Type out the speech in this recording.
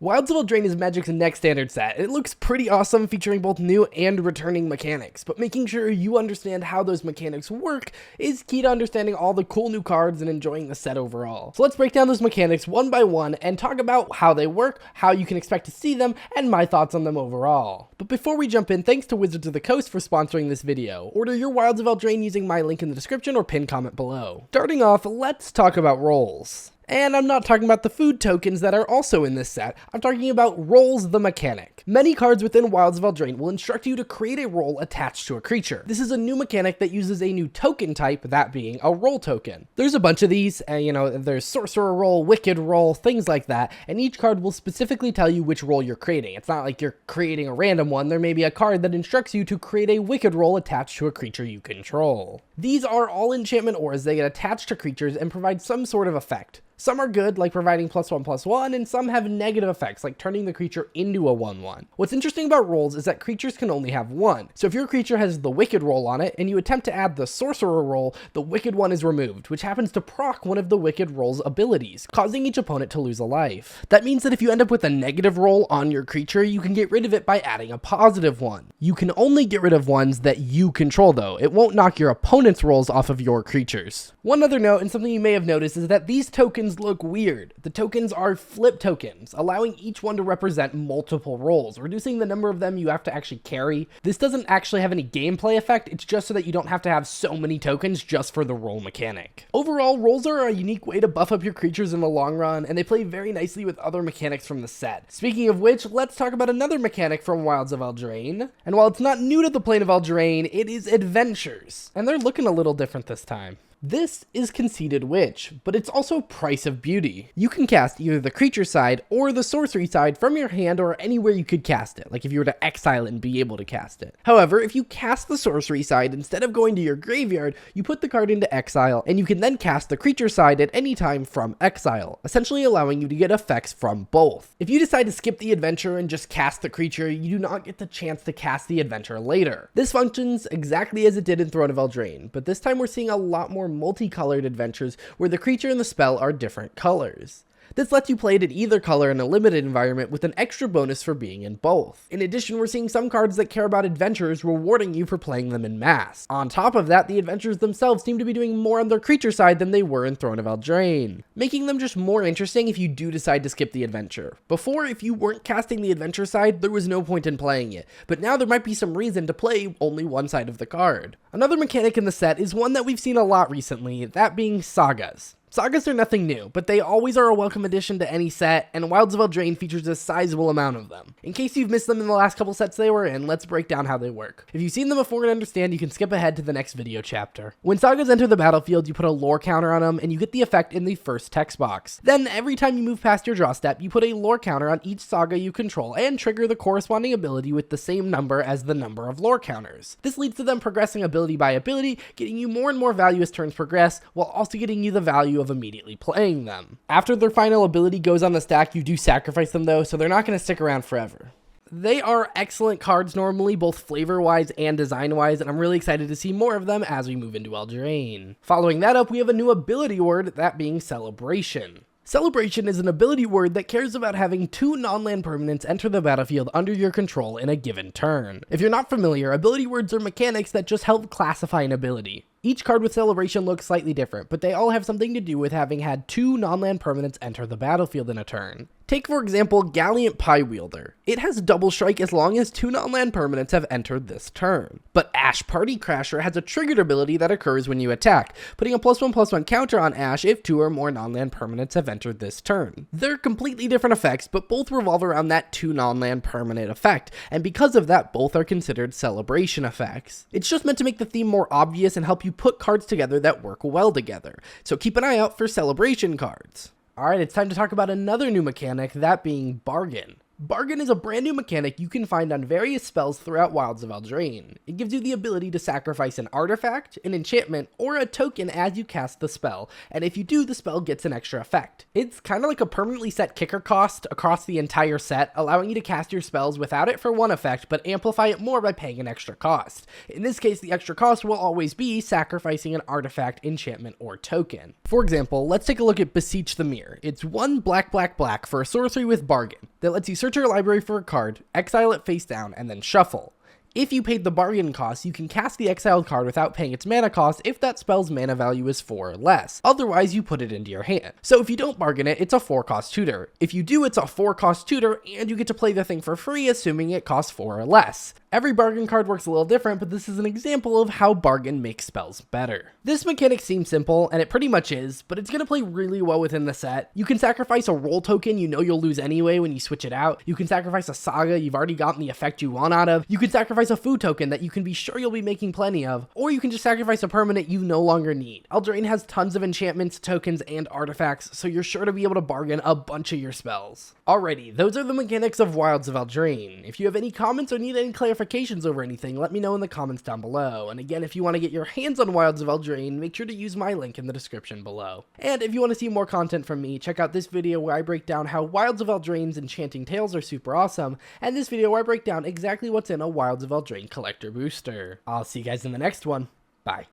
Wilds of Eldraine is Magic's next standard set. It looks pretty awesome, featuring both new and returning mechanics, but making sure you understand how those mechanics work is key to understanding all the cool new cards and enjoying the set overall. So let's break down those mechanics one by one and talk about how they work, how you can expect to see them, and my thoughts on them overall. But before we jump in, thanks to Wizards of the Coast for sponsoring this video. Order your Wilds of Eldraine using my link in the description or pinned comment below. Starting off, let's talk about roles. And I'm not talking about the food tokens that are also in this set, I'm talking about roles the mechanic. Many cards within Wilds of Eldraine will instruct you to create a role attached to a creature. This is a new mechanic that uses a new token type, that being a role token. There's a bunch of these, there's Sorcerer role, Wicked role, things like that, and each card will specifically tell you which role you're creating. It's not like you're creating a random one, there may be a card that instructs you to create a Wicked role attached to a creature you control. These are all enchantment auras that get attached to creatures and provide some sort of effect. Some are good, like providing +1/+1, and some have negative effects, like turning the creature into a 1/1. What's interesting about roles is that creatures can only have one. So if your creature has the Wicked role on it, and you attempt to add the Sorcerer role, the Wicked one is removed, which happens to proc one of the Wicked role's abilities, causing each opponent to lose a life. That means that if you end up with a negative role on your creature, you can get rid of it by adding a positive one. You can only get rid of ones that you control though. It won't knock your opponent's rolls off of your creatures. One other note, and something you may have noticed, is that these tokens look weird. The tokens are flip tokens, allowing each one to represent multiple roles, reducing the number of them you have to actually carry. This doesn't actually have any gameplay effect, it's just so that you don't have to have so many tokens just for the role mechanic. Overall, roles are a unique way to buff up your creatures in the long run, and they play very nicely with other mechanics from the set. Speaking of which, let's talk about another mechanic from Wilds of Eldraine. And while it's not new to the plane of Eldraine, it is adventures, and they're looking a little different this time. This is Conceited Witch, but it's also Price of Beauty. You can cast either the creature side or the sorcery side from your hand or anywhere you could cast it, like if you were to exile it and be able to cast it. However, if you cast the sorcery side, instead of going to your graveyard, you put the card into exile, and you can then cast the creature side at any time from exile, essentially allowing you to get effects from both. If you decide to skip the adventure and just cast the creature, you do not get the chance to cast the adventure later. This functions exactly as it did in Throne of Eldraine, but this time we're seeing a lot more multicolored adventures where the creature and the spell are different colors. This lets you play it in either color in a limited environment with an extra bonus for being in both. In addition, we're seeing some cards that care about adventures rewarding you for playing them in mass. On top of that, the adventures themselves seem to be doing more on their creature side than they were in Throne of Eldraine, making them just more interesting if you do decide to skip the adventure. Before, if you weren't casting the adventure side, there was no point in playing it, but now there might be some reason to play only one side of the card. Another mechanic in the set is one that we've seen a lot recently, that being Sagas. Sagas are nothing new, but they always are a welcome addition to any set, and Wilds of Eldraine features a sizable amount of them. In case you've missed them in the last couple sets they were in, let's break down how they work. If you've seen them before and understand, you can skip ahead to the next video chapter. When Sagas enter the battlefield, you put a lore counter on them, and you get the effect in the first text box. Then, every time you move past your draw step, you put a lore counter on each Saga you control, and trigger the corresponding ability with the same number as the number of lore counters. This leads to them progressing ability by ability, getting you more and more value as turns progress, while also getting you the value of immediately playing them. After their final ability goes on the stack, you do sacrifice them though, so they're not going to stick around forever. They are excellent cards normally, both flavor-wise and design-wise, and I'm really excited to see more of them as we move into Eldraine. Following that up, we have a new ability word, that being Celebration. Celebration is an ability word that cares about having 2 non-land permanents enter the battlefield under your control in a given turn. If you're not familiar, ability words are mechanics that just help classify an ability. Each card with Celebration looks slightly different, but they all have something to do with having had 2 non-land permanents enter the battlefield in a turn. Take, for example, Gallant Pie Wielder. It has double strike as long as 2 non-land permanents have entered this turn. But Ash Party Crasher has a triggered ability that occurs when you attack, putting a +1/+1 counter on Ash if 2 or more non-land permanents have entered this turn. They're completely different effects, but both revolve around that 2 non-land permanent effect, and because of that, both are considered celebration effects. It's just meant to make the theme more obvious and help you put cards together that work well together, so keep an eye out for celebration cards. Alright, it's time to talk about another new mechanic, that being Bargain. Bargain is a brand new mechanic you can find on various spells throughout Wilds of Eldraine. It gives you the ability to sacrifice an artifact, an enchantment, or a token as you cast the spell, and if you do, the spell gets an extra effect. It's kind of like a permanently set kicker cost across the entire set, allowing you to cast your spells without it for one effect, but amplify it more by paying an extra cost. In this case, the extra cost will always be sacrificing an artifact, enchantment, or token. For example, let's take a look at Beseech the Mirror. It's 1 black for a sorcery with Bargain that lets you search your library for a card, exile it face down, and then shuffle. If you paid the bargain cost, you can cast the exiled card without paying its mana cost if that spell's mana value is 4 or less. Otherwise, you put it into your hand. So if you don't bargain it, it's a 4-cost tutor. If you do, it's a 4-cost tutor, and you get to play the thing for free, assuming it costs 4 or less. Every bargain card works a little different, but this is an example of how bargain makes spells better. This mechanic seems simple, and it pretty much is, but it's going to play really well within the set. You can sacrifice a roll token you know you'll lose anyway when you switch it out. You can sacrifice a saga you've already gotten the effect you want out of. You can sacrifice a food token that you can be sure you'll be making plenty of, or you can just sacrifice a permanent you no longer need. Eldraine has tons of enchantments, tokens, and artifacts, so you're sure to be able to bargain a bunch of your spells. Alrighty, those are the mechanics of Wilds of Eldraine. If you have any comments or need any clarifications over anything, let me know in the comments down below. And again, if you want to get your hands on Wilds of Eldraine, make sure to use my link in the description below. And if you want to see more content from me, check out this video where I break down how Wilds of Eldraine's enchanting tales are super awesome, and this video where I break down exactly what's in a Wilds of Eldraine collector booster. I'll see you guys in the next one. Bye.